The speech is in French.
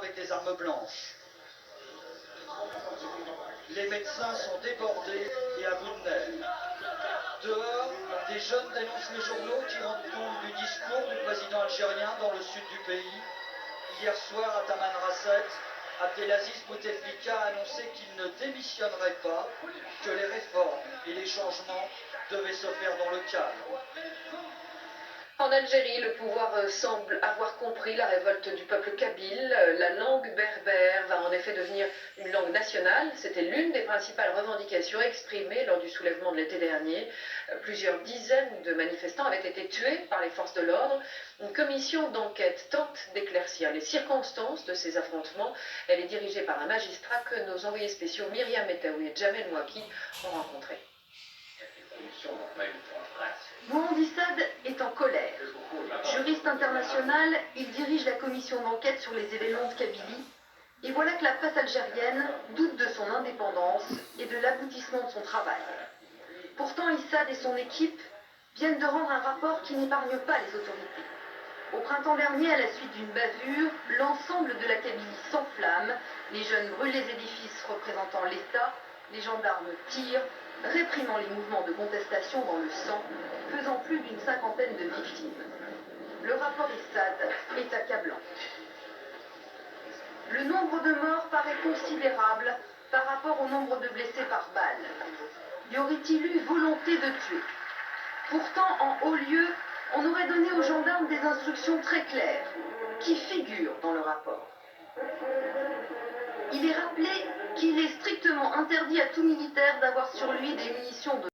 avec des armes blanches. Les médecins sont débordés et à bout de nerfs. Dehors, des jeunes dénoncent les journaux qui rendent compte du discours du président algérien dans le sud du pays. Hier soir, Ataman Rasset, Abdelaziz Bouteflika a annoncé qu'il ne démissionnerait pas, que les réformes et les changements devaient se faire dans le calme. En Algérie, le pouvoir semble avoir compris la révolte du peuple kabyle. La langue berbère va en effet devenir une langue nationale. C'était l'une des principales revendications exprimées lors du soulèvement de l'été dernier. Plusieurs dizaines de manifestants avaient été tués par les forces de l'ordre. Une commission d'enquête tente d'éclaircir les circonstances de ces affrontements. Elle est dirigée par un magistrat que nos envoyés spéciaux Myriam Metaoui et Jamel Mouaki ont rencontré. Bouhandi Saad est en colère. Juriste international, il dirige la commission d'enquête sur les événements de Kabylie. Et voilà que la presse algérienne doute de son indépendance et de l'aboutissement de son travail. Pourtant, Issad et son équipe viennent de rendre un rapport qui n'épargne pas les autorités. Au printemps dernier, à la suite d'une bavure, l'ensemble de la Kabylie s'enflamme, les jeunes brûlent les édifices représentant l'État, les gendarmes tirent, réprimant les mouvements de contestation dans le sang, faisant plus d'une cinquantaine de victimes. Le rapport Issad est accablant. Le nombre de morts paraît considérable par rapport au nombre de blessés par balle. Y aurait-il eu volonté de tuer? Pourtant, en haut lieu, on aurait donné aux gendarmes des instructions très claires, qui figurent dans le rapport. Il est rappelé qu'il est strictement interdit à tout militaire d'avoir sur lui des munitions de